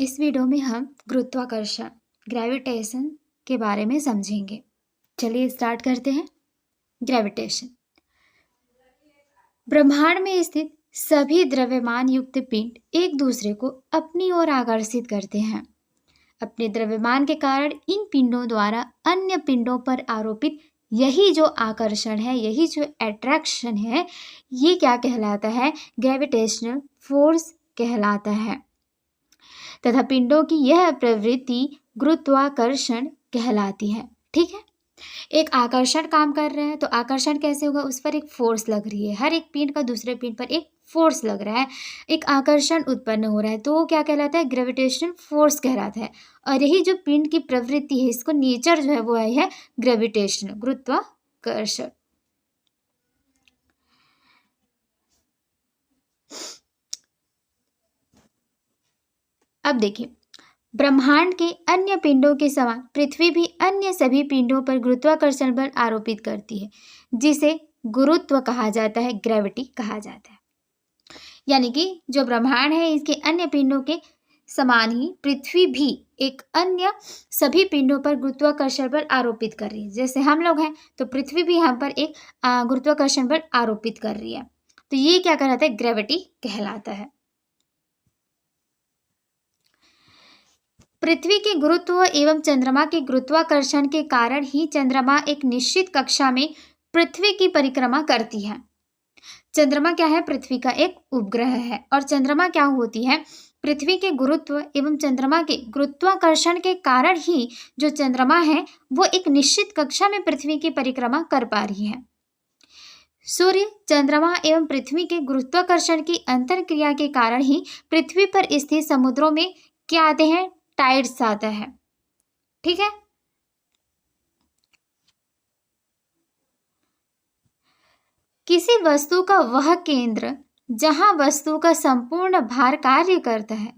इस वीडियो में हम गुरुत्वाकर्षण ग्रेविटेशन के बारे में समझेंगे। चलिए स्टार्ट करते हैं। ग्रेविटेशन ब्रह्मांड में स्थित सभी द्रव्यमान युक्त पिंड एक दूसरे को अपनी ओर आकर्षित करते हैं। अपने द्रव्यमान के कारण इन पिंडों द्वारा अन्य पिंडों पर आरोपित यही जो आकर्षण है, यही जो अट्रैक्शन है, ये क्या कहलाता है? ग्रेविटेशनल फोर्स कहलाता है। तथा पिंडों की यह प्रवृत्ति गुरुत्वाकर्षण कहलाती है। ठीक है, एक आकर्षण काम कर रहे हैं तो आकर्षण कैसे होगा? उस पर एक फोर्स लग रही है, हर एक पिंड का दूसरे पिंड पर एक फोर्स लग रहा है, एक आकर्षण उत्पन्न हो रहा है, तो वो क्या कहलाता है? ग्रेविटेशनल फोर्स कहलाता है। और यही जो पिंड की प्रवृत्ति है, इसको नेचर जो है वो है ग्रेविटेशनल, गुरुत्वाकर्षण। अब देखिए, ब्रह्मांड के अन्य पिंडों के समान पृथ्वी भी अन्य सभी पिंडों पर गुरुत्वाकर्षण बल आरोपित करती है, जिसे गुरुत्व कहा जाता है, ग्रेविटी कहा जाता है। यानी कि जो ब्रह्मांड है, इसके अन्य पिंडों के समान ही पृथ्वी भी एक अन्य सभी पिंडों पर गुरुत्वाकर्षण बल आरोपित कर रही है। जैसे हम लोग हैं तो पृथ्वी भी हम पर एक गुरुत्वाकर्षण बल आरोपित कर रही है, तो ये क्या कहलाता है? ग्रेविटी कहलाता है। पृथ्वी के गुरुत्व एवं चंद्रमा के गुरुत्वाकर्षण के कारण ही चंद्रमा एक निश्चित कक्षा में पृथ्वी की परिक्रमा करती है। चंद्रमा क्या है? पृथ्वी का एक उपग्रह है। और चंद्रमा क्या होती है? पृथ्वी के गुरुत्व एवं चंद्रमा के गुरुत्वाकर्षण के कारण ही जो चंद्रमा है वो एक निश्चित कक्षा में पृथ्वी की परिक्रमा कर पा रही है। सूर्य, चंद्रमा एवं पृथ्वी के गुरुत्वाकर्षण की अंतरक्रिया के कारण ही पृथ्वी पर स्थित समुद्रों में क्या आते हैं? टाइड्स आता है। ठीक है, किसी वस्तु का वह केंद्र जहां वस्तु का संपूर्ण भार कार्य करता है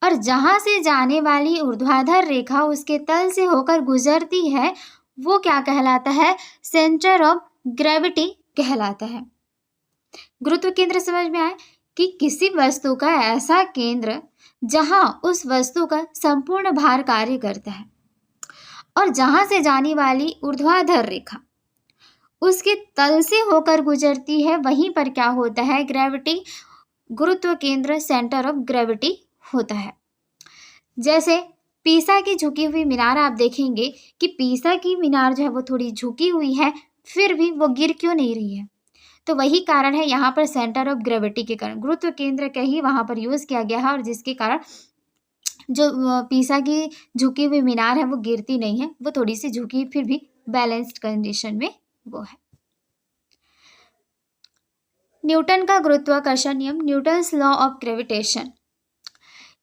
और जहां से जाने वाली ऊर्ध्वाधर रेखा उसके तल से होकर गुजरती है, वो क्या कहलाता है? सेंटर ऑफ ग्रेविटी कहलाता है। गुरुत्व केंद्र समझ में आए कि किसी वस्तु का ऐसा केंद्र जहां उस वस्तु का संपूर्ण भार कार्य करता है और जहां से जाने वाली ऊर्ध्वाधर रेखा उसके तल से होकर गुजरती है, वहीं पर क्या होता है? ग्रेविटी, गुरुत्व केंद्र, सेंटर ऑफ ग्रेविटी होता है। जैसे पीसा की झुकी हुई मीनार, आप देखेंगे कि पीसा की मीनार जो है वो थोड़ी झुकी हुई है, फिर भी वो गिर क्यों नहीं रही है? तो वही कारण है, यहाँ पर सेंटर ऑफ ग्रेविटी के कारण गुरुत्व केंद्र का ही वहाँ पर यूज किया गया है, और जिसके कारण जो पीसा की झुकी हुई मीनार है वो गिरती नहीं है, वो थोड़ी सी झुकी फिर भी बैलेंस्ड कंडीशन में वो है। न्यूटन का गुरुत्वाकर्षण नियम, न्यूटन्स लॉ ऑफ ग्रेविटेशन।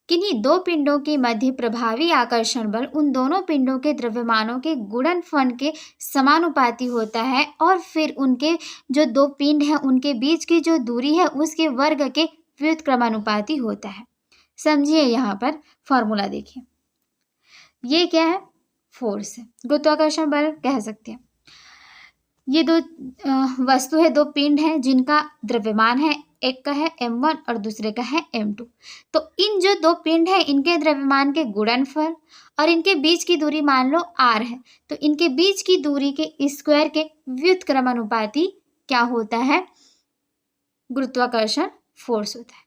किन्हीं दो पिंडों के मध्य प्रभावी आकर्षण बल उन दोनों पिंडों के द्रव्यमानों के गुणनफल के समानुपाती होता है, और फिर उनके जो दो पिंड हैं उनके बीच की जो दूरी है उसके वर्ग के व्युत्क्रमानुपाती होता है। समझिए, यहाँ पर फॉर्मूला देखिए, ये क्या है? फोर्स है, गुरुत्वाकर्षण बल कह सकते हैं। ये दो वस्तु है, दो पिंड हैं जिनका द्रव्यमान है, एक का है m1 और दूसरे का है m2। तो इन जो दो पिंड है इनके द्रव्यमान के गुणनफल और इनके बीच की दूरी मान लो r है, तो इनके बीच की दूरी के स्क्वायर के व्युत्क्रमानुपाती क्या होता है? गुरुत्वाकर्षण फोर्स होता है।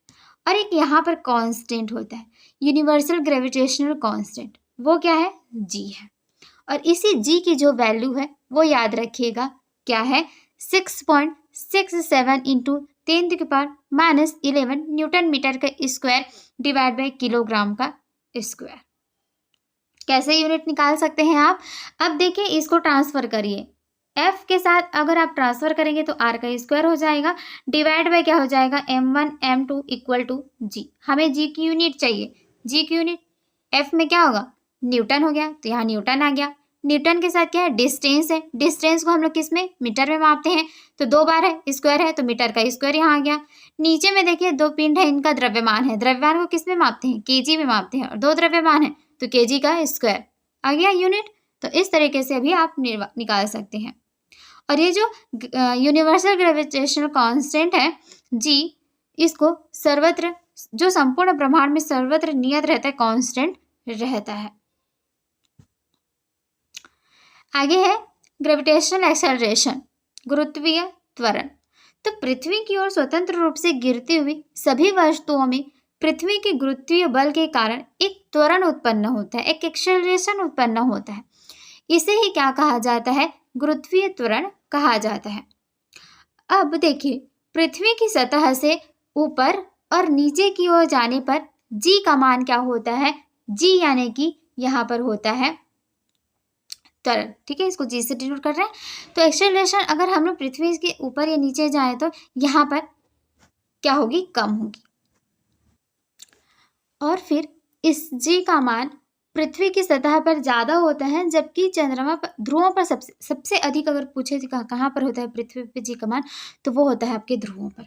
और एक यहाँ पर कांस्टेंट होता है, यूनिवर्सल ग्रेविटेशनल कांस्टेंट, वो क्या है? g है। और इसी g की जो वैल्यू है वो याद रखिएगा, क्या है? 6.67 इंटू 10⁻⁻11 न्यूटन मीटर का स्क्वायर डिवाइड बाय किलोग्राम का स्क्वायर। कैसे यूनिट निकाल सकते हैं आप? अब देखिए, इसको ट्रांसफर करिए, f के साथ अगर आप ट्रांसफर करेंगे तो r का स्क्वायर हो जाएगा, डिवाइड बाय क्या हो जाएगा? m1 m2 equal to g। हमें g की यूनिट चाहिए, g की यूनिट f में क्या होगा? न्यूटन हो गया, तो यहाँ न्यूटन आ गया। न्यूटन के साथ क्या है? डिस्टेंस है, डिस्टेंस को हम लोग किस में? मीटर में मापते हैं, तो दो बार है, स्क्वायर है, तो मीटर का स्क्वायर यहाँ आ गया। नीचे में देखिए दो पिंड है, इनका द्रव्यमान है, द्रव्यमान को किस में मापते हैं? केजी में मापते हैं, और दो द्रव्यमान है तो केजी का स्क्वायर आ गया यूनिट। तो इस तरीके से भी आप निकाल सकते हैं। और ये जो यूनिवर्सल ग्रेविटेशनल कांस्टेंट है g, इसको सर्वत्र जो संपूर्ण ब्रह्मांड में सर्वत्र नियत रहता है, कांस्टेंट रहता है। आगे है ग्रेविटेशनल एक्सेलरेशन, गुरुत्वीय त्वरण। तो पृथ्वी की ओर स्वतंत्र रूप से गिरती हुई सभी वस्तुओं में पृथ्वी के गुरुत्वीय बल के कारण एक त्वरण उत्पन्न होता है, एक एक्सेलरेशन उत्पन्न होता है। इसे ही क्या कहा जाता है? गुरुत्वीय त्वरण कहा जाता है। अब देखिए, पृथ्वी की सतह से ऊपर और नीचे की ओर जाने पर जी का मान क्या होता है? जी यानी कि यहाँ पर होता है त्वरण, ठीक है, इसको जी से डिनोट कर रहे हैं। तो एक्सेलरेशन अगर हम लोग पृथ्वी के ऊपर या नीचे जाए तो यहाँ पर क्या होगी? कम होगी। और फिर इस जी का मान पृथ्वी की सतह पर ज़्यादा होता है, जबकि चंद्रमा पर, ध्रुवों पर सबसे अधिक अगर पूछे कहाँ पर होता है पृथ्वी पर जी का मान, तो वो होता है आपके ध्रुवों पर।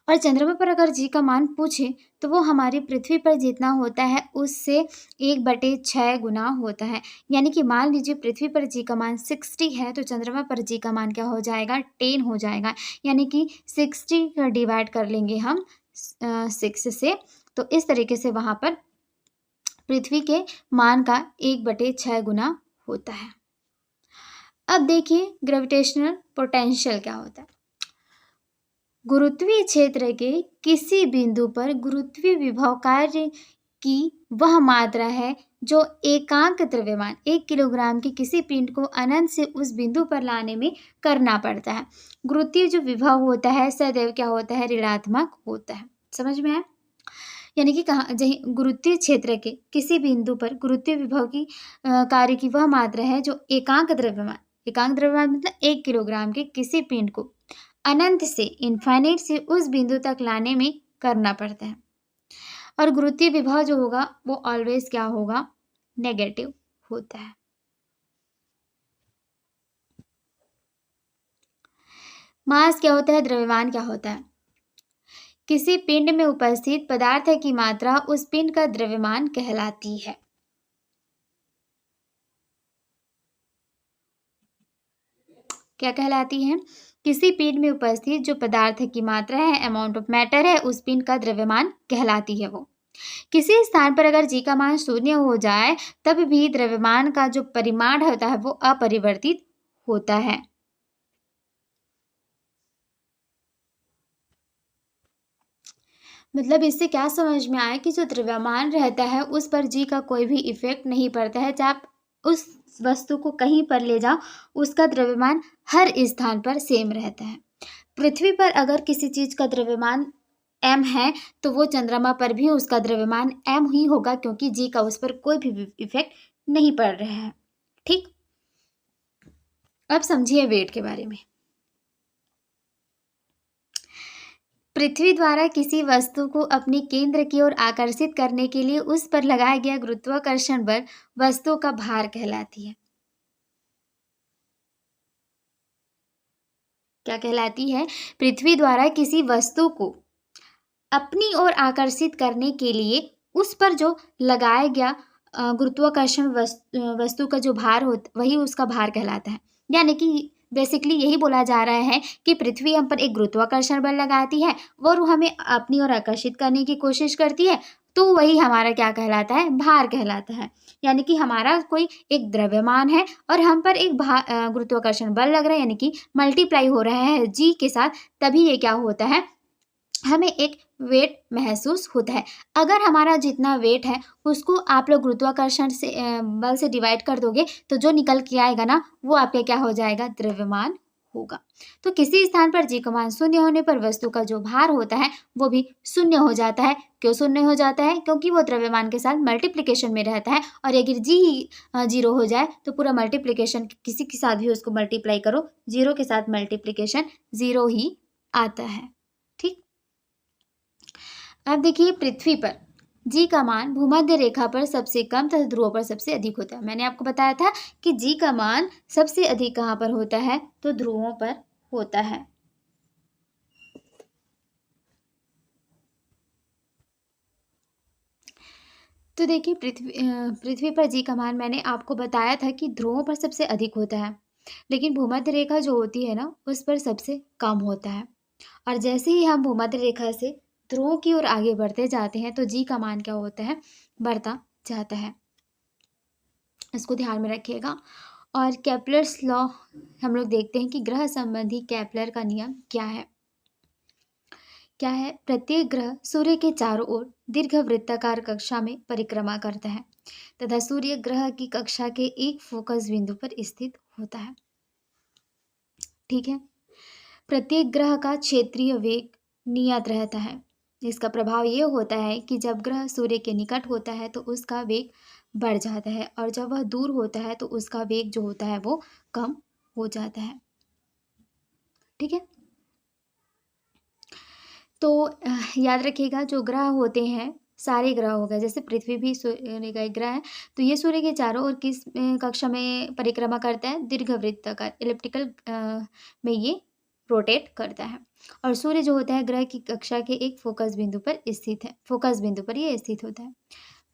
और चंद्रमा पर अगर जी का मान पूछे तो वो हमारी पृथ्वी पर जितना होता है उससे 1/6 गुना होता है। यानी कि मान लीजिए पृथ्वी पर जी का मान 60 है तो चंद्रमा पर जी का मान क्या हो जाएगा? 10 हो जाएगा। यानी कि 60 का डिवाइड कर लेंगे हम 6 से, तो इस तरीके से वहाँ पर पृथ्वी के मान का 1/6 गुना होता है। अब देखिए ग्रेविटेशनल पोटेंशियल क्या होता है। गुरुत्वीय क्षेत्र के किसी बिंदु पर गुरुत्वीय विभव कार्य की वह मात्रा है जो एकांक द्रव्यमान 1 किलोग्राम के किसी पिंड को अनंत से उस बिंदु पर लाने में करना पड़ता है। गुरुत्वीय जो विभव होता है सदैव क्या होता है? ऋणात्मक होता है। समझ में आया? यानी कि कहाँ गुरुत्वीय क्षेत्र के किसी बिंदु पर गुरुत्वीय विभव की कार्य की वह मात्रा है जो एकांक द्रव्यमान मतलब 1 किलोग्राम के किसी पिंड को अनंत से, इनफाइनाइट से उस बिंदु तक लाने में करना पड़ता है। और गुरुत्वीय विभव जो होगा वो ऑलवेज क्या होगा? नेगेटिव होता है। मास क्या होता है? द्रव्यमान क्या होता है? किसी पिंड में उपस्थित पदार्थ की मात्रा उस पिंड का द्रव्यमान कहलाती है। क्या कहलाती है? किसी पिंड में उपस्थित जो पदार्थ की मात्रा है, अमाउंट ऑफ मैटर है, उस पिंड का द्रव्यमान कहलाती है वो। किसी स्थान पर अगर जी का मान 0 हो जाए तब भी द्रव्यमान का जो परिमाण होता है वो अपरिवर्तित होता है। मतलब इससे क्या समझ में आया कि जो द्रव्यमान रहता है उस पर जी का कोई भी इफेक्ट नहीं पड़ता है। चाहे आप उस वस्तु को कहीं पर ले जाओ, उसका द्रव्यमान हर स्थान पर सेम रहता है। पृथ्वी पर अगर किसी चीज का द्रव्यमान m है तो वो चंद्रमा पर भी उसका द्रव्यमान m ही होगा, क्योंकि जी का उस पर कोई भी इफेक्ट नहीं पड़ रहा है। ठीक, अब समझिए वेट के बारे में। पृथ्वी द्वारा किसी वस्तु को अपने केंद्र की ओर आकर्षित करने के लिए उस पर लगाया गया गुरुत्वाकर्षण बल वस्तु का भार कहलाती है। क्या कहलाती है? पृथ्वी द्वारा किसी वस्तु को अपनी ओर आकर्षित करने के लिए उस पर जो लगाया गया गुरुत्वाकर्षण वस्तु का जो भार होता वही उसका भार कहलाता है। यानी कि बेसिकली यही बोला जा रहा है कि पृथ्वी हम पर एक गुरुत्वाकर्षण बल लगाती है और वो हमें अपनी ओर आकर्षित करने की कोशिश करती है, तो वही हमारा क्या कहलाता है? भार कहलाता है। यानी कि हमारा कोई एक द्रव्यमान है और हम पर एक गुरुत्वाकर्षण बल लग रहा है, यानी कि मल्टीप्लाई हो रहा है जी के साथ, तभी ये क्या होता है? हमें एक वेट महसूस होता है। अगर हमारा जितना वेट है उसको आप लोग गुरुत्वाकर्षण से बल से डिवाइड कर दोगे तो जो निकल के आएगा ना वो आपका क्या हो जाएगा? द्रव्यमान होगा। तो किसी स्थान पर जी का मान 0 होने पर वस्तु का जो भार होता है वो भी 0 हो जाता है। क्यों 0 हो जाता है? क्योंकि वो द्रव्यमान के साथ मल्टीप्लिकेशन में रहता है, और अगर जी 0 हो जाए तो पूरा मल्टीप्लिकेशन किसी के साथ भी उसको मल्टीप्लाई करो, 0 के साथ मल्टीप्लिकेशन 0 ही आता है। ठीक, अब देखिए पृथ्वी पर जी का मान भूमध्य रेखा पर सबसे कम तथा ध्रुवों पर सबसे अधिक होता है। मैंने आपको बताया था कि जी का मान सबसे अधिक कहाँ पर होता है? तो ध्रुवों पर होता है। तो देखिए पृथ्वी पर जी का मान मैंने आपको बताया था कि ध्रुवों पर सबसे अधिक होता है, लेकिन भूमध्य रेखा जो होती है ना उस पर सबसे कम होता है। और जैसे ही हम भूमध्य रेखा से ध्रुव की ओर आगे बढ़ते जाते हैं तो जी का मान क्या होता है, बढ़ता जाता है। इसको ध्यान में रखिएगा। और केपलर्स लॉ हम लोग देखते हैं कि ग्रह संबंधी केपलर का नियम क्या है। क्या है? प्रत्येक ग्रह सूर्य के चारों ओर दीर्घ वृत्ताकार कक्षा में परिक्रमा करता है तथा सूर्य ग्रह की कक्षा के एक फोकस बिंदु पर स्थित होता है। ठीक है। प्रत्येक ग्रह का क्षेत्रीय वेग नियत रहता है। इसका प्रभाव ये होता है कि जब ग्रह सूर्य के निकट होता है तो उसका वेग बढ़ जाता है और जब वह दूर होता है तो उसका वेग जो होता है वो कम हो जाता है। ठीक है। तो याद रखिएगा, जो ग्रह होते हैं सारे ग्रह हो गए, जैसे पृथ्वी भी सूर्य का एक ग्रह है, तो ये सूर्य के चारों ओर किस कक्षा में परिक्रमा करता है? दीर्घवृत्ताकार इलिप्टिकल में ये रोटेट करता है। और सूर्य जो होता है ग्रह की कक्षा के एक फोकस बिंदु पर स्थित है, फोकस बिंदु पर ये स्थित होता है।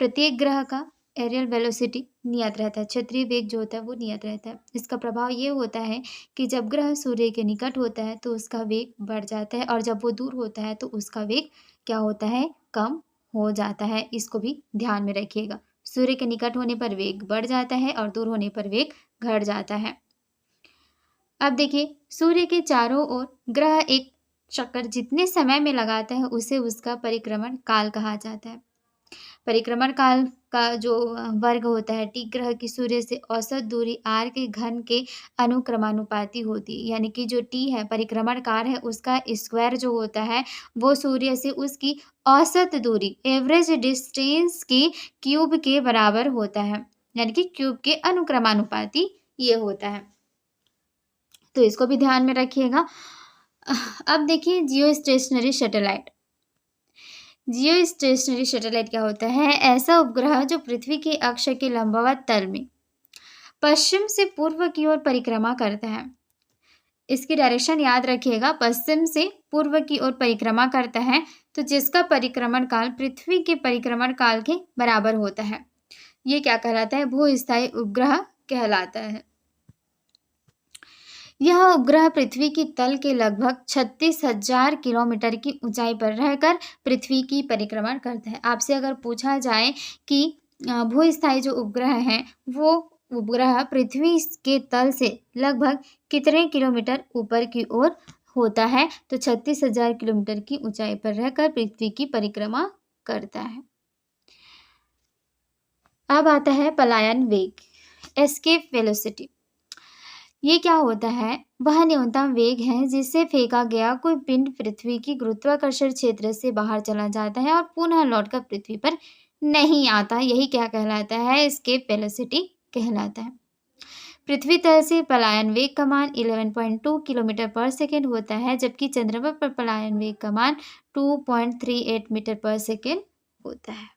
प्रत्येक ग्रह का एरियल वेलोसिटी नियत रहता है, क्षेत्रीय वेग जो होता है वो नियत रहता है। इसका प्रभाव ये होता है कि जब ग्रह सूर्य के निकट होता है तो उसका वेग बढ़ जाता है और जब वो दूर होता है तो उसका वेग क्या होता है? कम हो जाता है। इसको भी ध्यान में रखिएगा। सूर्य के निकट होने पर वेग बढ़ जाता है और दूर होने पर वेग घट जाता है। अब देखिए, सूर्य के चारों ओर ग्रह एक चक्कर जितने समय में लगाता है उसे उसका परिक्रमण काल कहा जाता है। परिक्रमण काल का जो वर्ग होता है, टी ग्रह की सूर्य से औसत दूरी आर के घन के अनुक्रमानुपाती होती है। यानी कि जो टी है परिक्रमण काल है उसका स्क्वायर जो होता है वो सूर्य से उसकी औसत दूरी एवरेज डिस्टेंस के क्यूब के बराबर होता है। यानी कि क्यूब के अनुक्रमानुपाती ये होता है, तो इसको भी ध्यान में रखिएगा। अब देखिए, जियो स्टेशनरी सैटेलाइट। जियो स्टेशनरी सैटेलाइट क्या होता है? ऐसा उपग्रह जो पृथ्वी के अक्ष के लंबवत तल में पश्चिम से पूर्व की ओर परिक्रमा करता है। इसकी डायरेक्शन याद रखिएगा, पश्चिम से पूर्व की ओर परिक्रमा करता है, तो जिसका परिक्रमण काल पृथ्वी के परिक्रमण काल के बराबर होता है। ये क्या कहलाता है? भूस्थायी उपग्रह कहलाता है। यह उपग्रह पृथ्वी की तल के लगभग 36,000 किलोमीटर की ऊंचाई पर रहकर पृथ्वी की परिक्रमण करता है। आपसे अगर पूछा जाए कि भूस्थायी जो उपग्रह हैं वो उपग्रह पृथ्वी के तल से लगभग कितने किलोमीटर ऊपर की ओर होता है, तो 36,000 किलोमीटर की ऊंचाई पर रहकर पृथ्वी की परिक्रमा करता है। अब आता है पलायन वेग, एस्केप वेलोसिटी। ये क्या होता है? वह न्यूनतम वेग है जिससे फेंका गया कोई पिंड पृथ्वी की गुरुत्वाकर्षण क्षेत्र से बाहर चला जाता है और पुनः लौटकर पृथ्वी पर नहीं आता। यही क्या कहलाता है? एस्केप वेलोसिटी कहलाता है। पृथ्वी तल से पलायन वेग का मान 11.2 किलोमीटर पर सेकेंड होता है, जबकि चंद्रमा पर पलायन वेग का मान 2.38 मीटर पर सेकेंड होता है।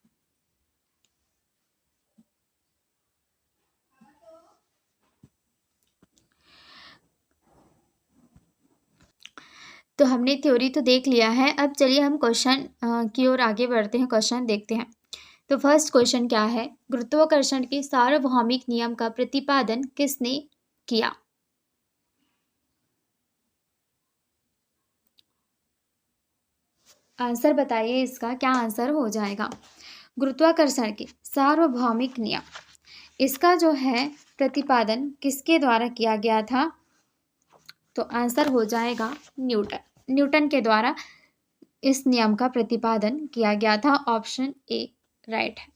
तो हमने थ्योरी तो देख लिया है, अब चलिए हम क्वेश्चन की ओर आगे बढ़ते हैं, क्वेश्चन देखते हैं। तो फर्स्ट क्वेश्चन क्या है? गुरुत्वाकर्षण के सार्वभौमिक नियम का प्रतिपादन किसने किया? आंसर बताइए, इसका क्या आंसर हो जाएगा? गुरुत्वाकर्षण के सार्वभौमिक नियम, इसका जो है प्रतिपादन किसके द्वारा किया गया था? तो आंसर हो जाएगा न्यूटन। न्यूटन के द्वारा इस नियम का प्रतिपादन किया गया था। ऑप्शन ए राइट है।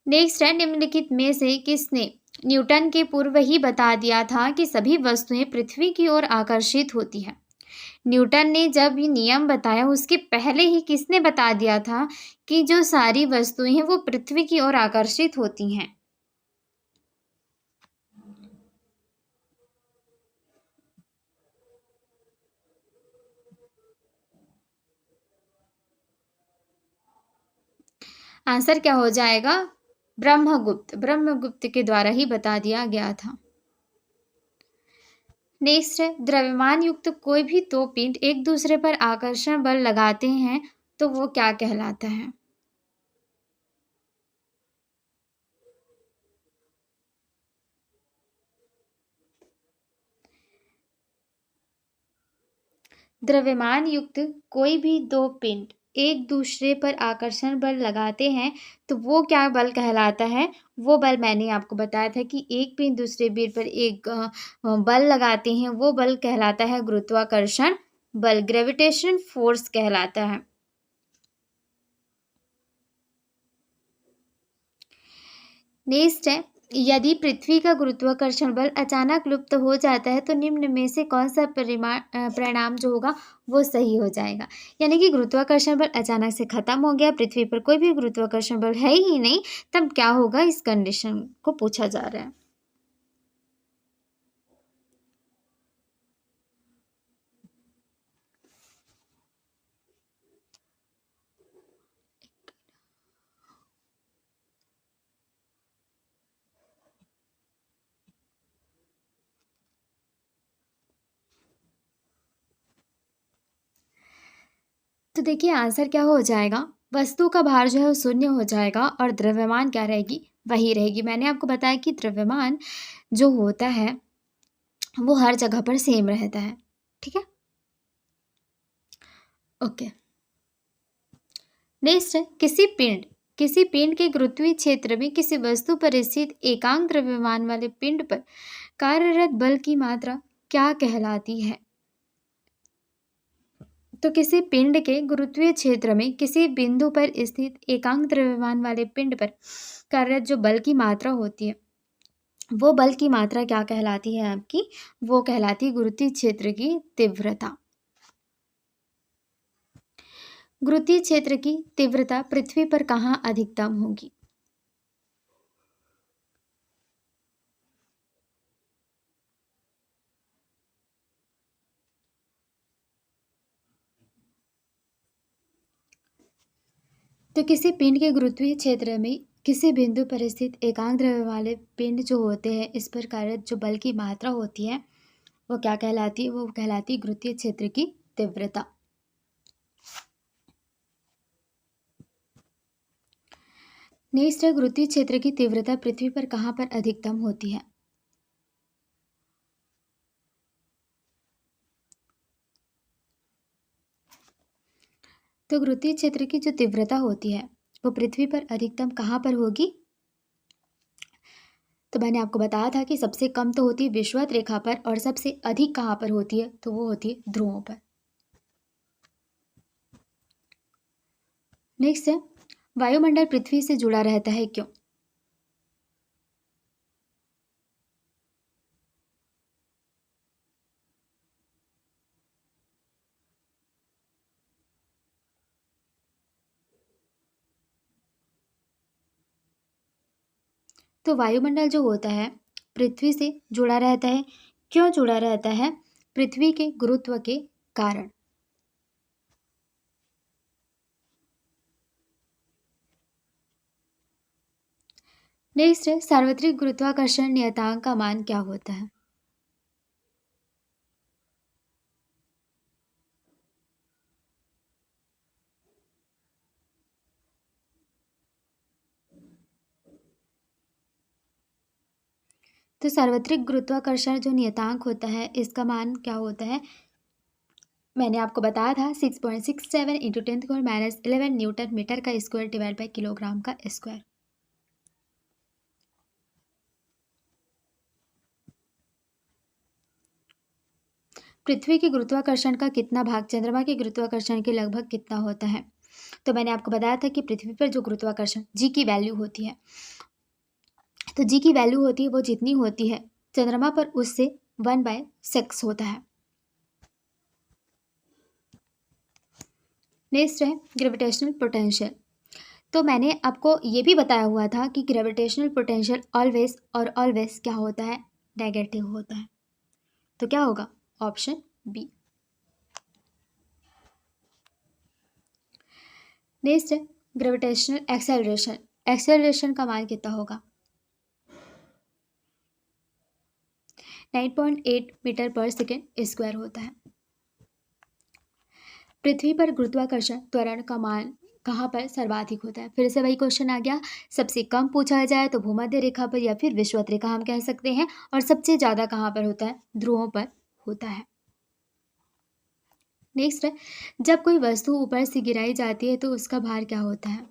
नेक्स्ट है, निम्नलिखित में से किसने न्यूटन के पूर्व ही बता दिया था कि सभी वस्तुएं पृथ्वी की ओर आकर्षित होती हैं? न्यूटन ने जब ये नियम बताया उसके पहले ही किसने बता दिया था कि जो सारी वस्तुएं हैं वो पृथ्वी की ओर आकर्षित होती हैं? आंसर क्या हो जाएगा? ब्रह्मगुप्त। ब्रह्मगुप्त के द्वारा ही बता दिया गया था। नेक्स्ट है, द्रव्यमान युक्त कोई भी दो पिंड एक दूसरे पर आकर्षण बल लगाते हैं तो वो क्या कहलाता है? द्रव्यमान युक्त कोई भी दो पिंड एक दूसरे पर आकर्षण बल लगाते हैं तो वो क्या बल कहलाता है? वो बल मैंने आपको बताया था कि एक पिंड दूसरे पिंड पर एक बल लगाते हैं, वो बल कहलाता है गुरुत्वाकर्षण बल, ग्रेविटेशन फोर्स कहलाता है। नेक्स्ट है, यदि पृथ्वी का गुरुत्वाकर्षण बल अचानक लुप्त हो जाता है तो निम्न में से कौन सा परिणाम जो होगा वो सही हो जाएगा। यानी कि गुरुत्वाकर्षण बल अचानक से खत्म हो गया, पृथ्वी पर कोई भी गुरुत्वाकर्षण बल है ही नहीं, तब क्या होगा, इस कंडीशन को पूछा जा रहा है। तो देखिए आंसर क्या हो जाएगा, वस्तु का भार जो है वो शून्य हो जाएगा और द्रव्यमान क्या रहेगी, वही रहेगी। मैंने आपको बताया कि द्रव्यमान जो होता है वो हर जगह पर सेम रहता है। ठीक है, ओके। नेक्स्ट है, किसी पिंड के गुरुत्वीय क्षेत्र में किसी वस्तु पर स्थित एकांक द्रव्यमान वाले पिंड पर कार्यरत बल की मात्रा क्या कहलाती है? तो किसी पिंड के गुरुत्वीय क्षेत्र में किसी बिंदु पर स्थित एकांक द्रव्यमान वाले पिंड पर कार्यरत जो बल की मात्रा होती है, वो बल की मात्रा क्या कहलाती है आपकी? वो कहलाती है गुरुत्वीय क्षेत्र की तीव्रता। गुरुत्वीय क्षेत्र की तीव्रता पृथ्वी पर कहाँ अधिकतम होगी? तो किसी पिंड के गुरुत्वीय क्षेत्र में किसी बिंदु पर स्थित एकांक द्रव्य वाले पिंड जो होते हैं, इस पर कार्यरत जो बल की मात्रा होती है वो क्या कहलाती है? वो कहलाती है गुरुत्वीय क्षेत्र की तीव्रता। नेक्स्ट है, गुरुत्वीय क्षेत्र की तीव्रता पृथ्वी पर कहाँ पर अधिकतम होती है? तो गुरुत्वीय क्षेत्र की जो तीव्रता होती है वो पृथ्वी पर अधिकतम कहाँ पर होगी? तो मैंने आपको बताया था कि सबसे कम तो होती है विषुवत रेखा पर और सबसे अधिक कहाँ पर होती है? तो वो होती है ध्रुवों पर। नेक्स्ट है, वायुमंडल पृथ्वी से जुड़ा रहता है क्यों? तो वायुमंडल जो होता है पृथ्वी से जुड़ा रहता है, क्यों जुड़ा रहता है? पृथ्वी के गुरुत्व के कारण। नेक्स्ट है, सार्वत्रिक गुरुत्वाकर्षण नियतांक का मान क्या होता है? तो सार्वत्रिक गुरुत्वाकर्षण जो नियतांक होता है इसका मान क्या होता है? मैंने आपको बताया था 6.67 इंटू 10⁻11 न्यूटन मीटर का स्क्वायर डिवाइड बाई किलोग्राम का स्क्वायर। पृथ्वी के गुरुत्वाकर्षण का कितना भाग चंद्रमा के गुरुत्वाकर्षण के लगभग कितना होता है? तो मैंने आपको बताया था कि पृथ्वी पर जो गुरुत्वाकर्षण जी की वैल्यू होती है, तो जी की वैल्यू होती है वो जितनी होती है चंद्रमा पर उससे 1/6 होता है। नेक्स्ट है ग्रेविटेशनल पोटेंशियल। तो मैंने आपको ये भी बताया हुआ था कि ग्रेविटेशनल पोटेंशियल ऑलवेज और ऑलवेज क्या होता है? नेगेटिव होता है। तो क्या होगा? Option B. नेक्स्ट है ग्रेविटेशनल एक्सेलरेशन। एक्सेलरेशन का मान कितना होगा? 9.8 मीटर पर सेकेंड स्क्वायर होता है। पृथ्वी पर गुरुत्वाकर्षण त्वरण का मान कहाँ पर सर्वाधिक होता है? फिर से वही क्वेश्चन आ गया, सबसे कम पूछा जाए तो भूमध्य रेखा पर या फिर विषुवत रेखा हम कह सकते हैं, और सबसे ज़्यादा कहाँ पर होता है? ध्रुवों पर होता है। नेक्स्ट है, जब कोई वस्तु ऊपर से गिराई जाती है तो उसका भार क्या होता है?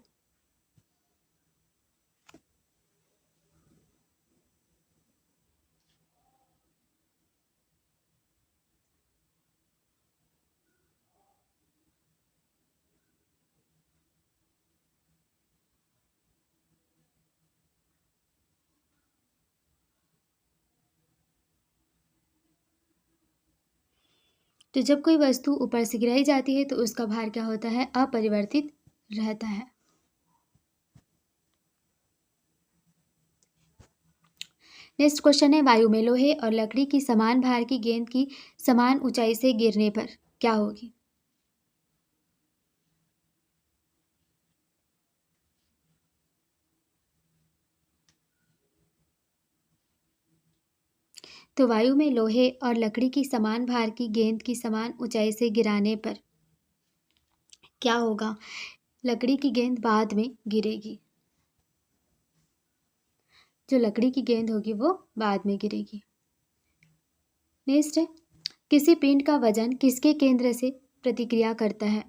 तो जब कोई वस्तु ऊपर से गिराई जाती है तो उसका भार क्या होता है? अपरिवर्तित रहता है। नेक्स्ट क्वेश्चन है, वायु में लोहे और लकड़ी की समान भार की गेंद की समान ऊंचाई से गिरने पर क्या होगी? तो वायु में लोहे और लकड़ी की समान भार की गेंद की समान ऊंचाई से गिराने पर क्या होगा? लकड़ी की गेंद बाद में गिरेगी। जो लकड़ी की गेंद होगी वो बाद में गिरेगी। नेक्स्ट है, किसी पिंड का वजन किसके केंद्र से प्रतिक्रिया करता है?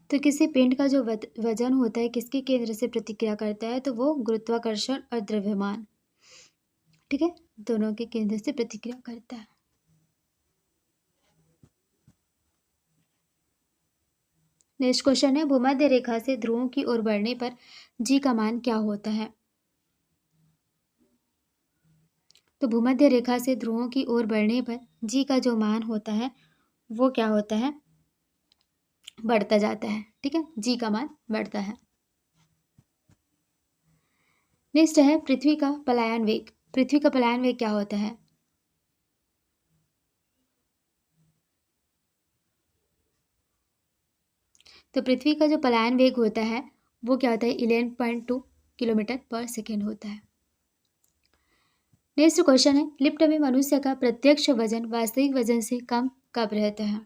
तो किसी पिंड का जो वजन होता है किसके केंद्र से प्रतिक्रिया करता है? तो वो गुरुत्वाकर्षण और द्रव्यमान, ठीक है, दोनों के केंद्र से प्रतिक्रिया करता है। नेक्स्ट क्वेश्चन है, भूमध्य रेखा से ध्रुवों की ओर बढ़ने पर जी का मान क्या होता है? तो भूमध्य रेखा से ध्रुवों की ओर बढ़ने पर जी का जो मान होता है वो क्या होता है? बढ़ता जाता है, ठीक है, जी का मान बढ़ता है। नेक्स्ट है, पृथ्वी का पलायन वेग। पृथ्वी का पलायन वेग क्या होता है? तो पृथ्वी का जो पलायन वेग होता है वो क्या होता है? 11.2 किलोमीटर पर सेकेंड होता है। नेक्स्ट क्वेश्चन है, लिफ्ट में मनुष्य का प्रत्यक्ष वजन वास्तविक वजन से कम कब रहता है?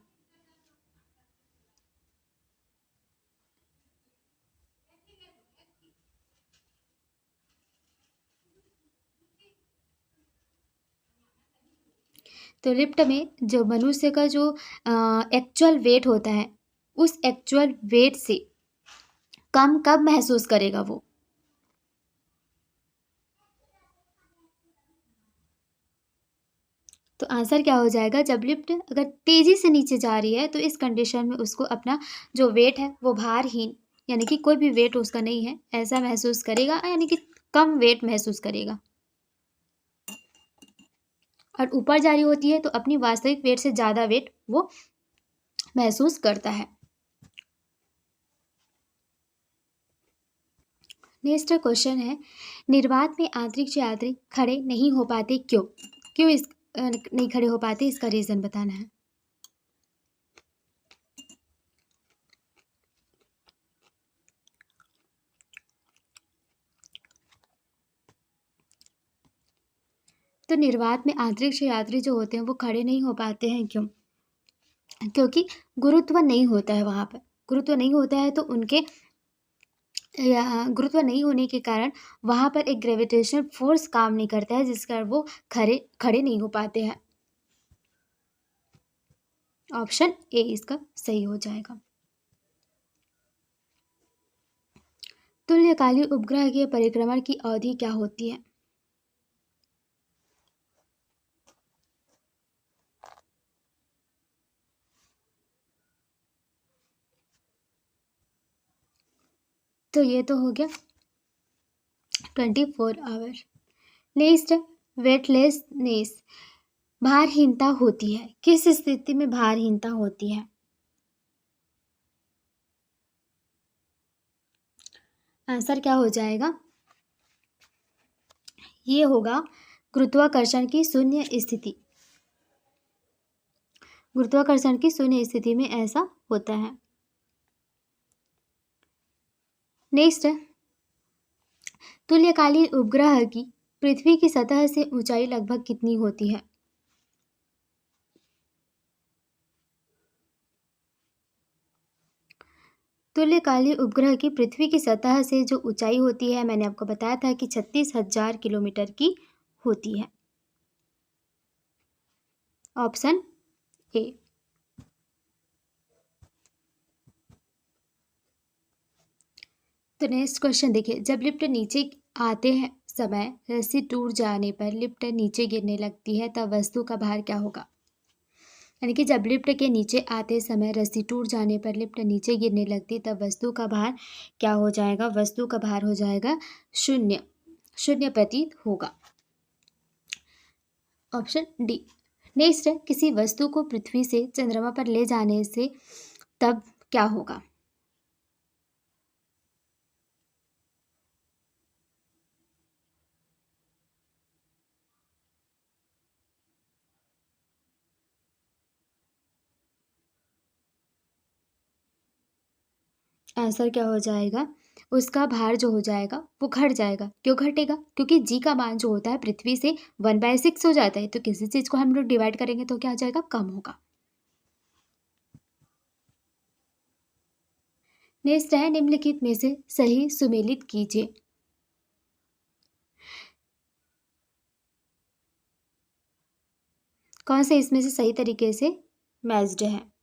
तो लिफ्ट में जो मनुष्य का जो एक्चुअल वेट होता है उस एक्चुअल वेट से कम कब महसूस करेगा वो? तो आंसर क्या हो जाएगा? जब लिफ्ट अगर तेजी से नीचे जा रही है तो इस कंडीशन में उसको अपना जो वेट है वो भारहीन, यानी कि कोई भी वेट उसका नहीं है, ऐसा महसूस करेगा, यानी कि कम वेट महसूस करेगा। और ऊपर जा रही होती है तो अपनी वास्तविक वेट से ज़्यादा वेट वो महसूस करता है। नेक्स्ट क्वेश्चन है, निर्वात में आंतरिक यात्री खड़े नहीं हो पाते क्यों? क्यों इस नहीं खड़े हो पाते, इसका रीज़न बताना है। तो निर्वात में आंतरिक यात्री जो होते हैं वो खड़े नहीं हो पाते हैं क्यों? क्योंकि गुरुत्व नहीं होता है वहाँ पर। गुरुत्व नहीं होता है तो उनके गुरुत्व नहीं होने के कारण वहाँ पर एक ग्रेविटेशनल फोर्स काम नहीं करता है, जिस कारण वो खड़े नहीं हो पाते हैं। ऑप्शन ए इसका सही हो जाएगा। तुल्यकालिक उपग्रह के परिक्रमण की अवधि क्या होती है? तो ये तो हो गया 24 आवर। नेक्स्ट, वेटलेसनेस, भारहीनता होती है, किस स्थिति में भारहीनता होती है? आंसर क्या हो जाएगा? ये होगा गुरुत्वाकर्षण की शून्य स्थिति। गुरुत्वाकर्षण की शून्य स्थिति में ऐसा होता है। नेक्स्ट, तुल्यकालिक उपग्रह की पृथ्वी की सतह से ऊंचाई लगभग कितनी होती है? तुल्यकाली उपग्रह की पृथ्वी की सतह से जो ऊंचाई होती है, मैंने आपको बताया था कि 36,000 किलोमीटर की होती है। Option A. तो नेक्स्ट क्वेश्चन देखिए, जब लिफ्ट नीचे आते हैं समय रस्सी टूट जाने पर लिफ्ट नीचे गिरने लगती है, तब वस्तु का भार क्या होगा? यानी कि जब लिफ्ट के नीचे आते समय रस्सी टूट जाने पर लिफ्ट नीचे गिरने लगती, तब वस्तु का भार क्या हो जाएगा? वस्तु का भार हो जाएगा 0 प्रतीत होगा। Option D. नेक्स्ट है, किसी वस्तु को पृथ्वी से चंद्रमा पर ले जाने से तब क्या होगा? आंसर क्या हो जाएगा? उसका भार जो हो जाएगा वो घट जाएगा। क्यों घटेगा? क्योंकि जी का मान जो होता है पृथ्वी से 1/6 हो जाता है, तो किसी चीज को हम लोग डिवाइड करेंगे तो क्या हो जाएगा? कम होगा। नेक्स्ट है, निम्नलिखित में से सही सुमेलित कीजिए। कौन से इसमें से सही तरीके से मैच्ड है?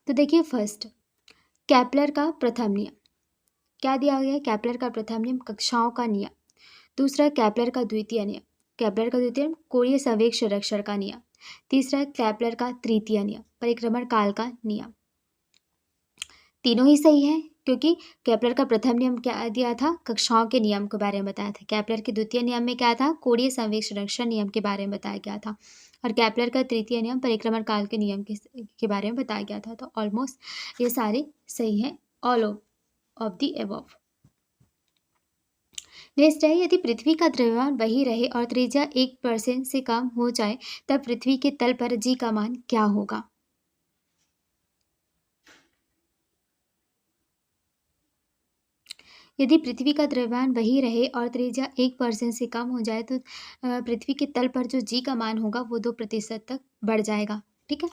तो देखिए, फर्स्ट केपलर का प्रथम नियम क्या दिया गया है? केपलर का प्रथम नियम कक्षाओं का नियम। दूसरा केपलर का द्वितीय नियम, केपलर का द्वितीय नियम कोणीय संवेग संरक्षण का नियम। तीसरा केपलर का तृतीय नियम परिक्रमण काल का नियम। तीनों ही सही है, क्योंकि केपलर का प्रथम नियम क्या दिया था? कक्षाओं के नियम के बारे में बताया था। केपलर के द्वितीय नियम में क्या था? कोणीय संवेग संरक्षण नियम के बारे में बताया गया था। और केपलर का तृतीय नियम परिक्रमण काल के नियम के बारे में बताया गया था। तो ऑलमोस्ट ये सारे सही हैं, all of the above. Next है, यदि पृथ्वी का द्रव्यमान वही रहे और त्रिज्या 1% से कम हो जाए, तब पृथ्वी के तल पर जी का मान क्या होगा? यदि पृथ्वी का द्रव्यमान वही रहे और त्रिज्या 1% से कम हो जाए, तो पृथ्वी के तल पर जो जी का मान होगा वो 2% तक बढ़ जाएगा। ठीक है,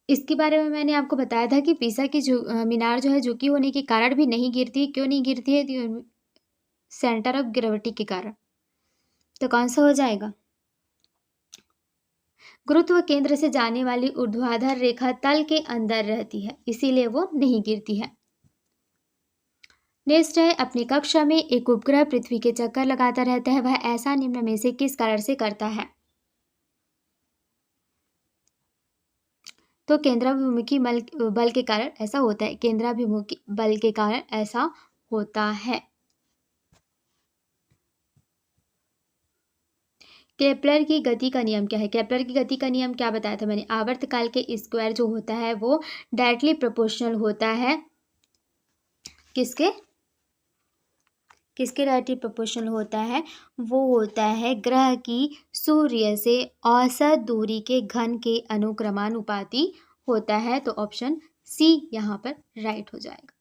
इसके बारे में मैंने आपको बताया था कि पीसा की मीनार जो है झुकी होने के कारण भी नहीं गिरती। क्यों नहीं गिरती है? सेंटर ऑफ ग्रेविटी के कारण। तो कौन सा हो जाएगा? गुरुत्व केंद्र से जाने वाली ऊर्ध्वाधर रेखा तल के अंदर रहती है, इसीलिए वो नहीं गिरती है। नेक्स्ट है, अपनी कक्षा में एक उपग्रह पृथ्वी के चक्कर लगाता रहता है, वह ऐसा निम्न में से किस कारण से करता है? तो केंद्राभिमुखी बल के कारण ऐसा होता है। केंद्राभिमुखी बल के कारण ऐसा होता है। केपलर की गति का नियम क्या है? केपलर की गति का नियम क्या बताया था मैंने? आवर्तकाल के स्क्वायर जो होता है वो डायरेक्टली प्रोपोर्शनल होता है किसके डायरेक्टली प्रोपोर्शनल होता है? वो होता है ग्रह की सूर्य से औसत दूरी के घन के अनुक्रमानुपाती होता है। तो ऑप्शन सी यहाँ पर राइट हो जाएगा।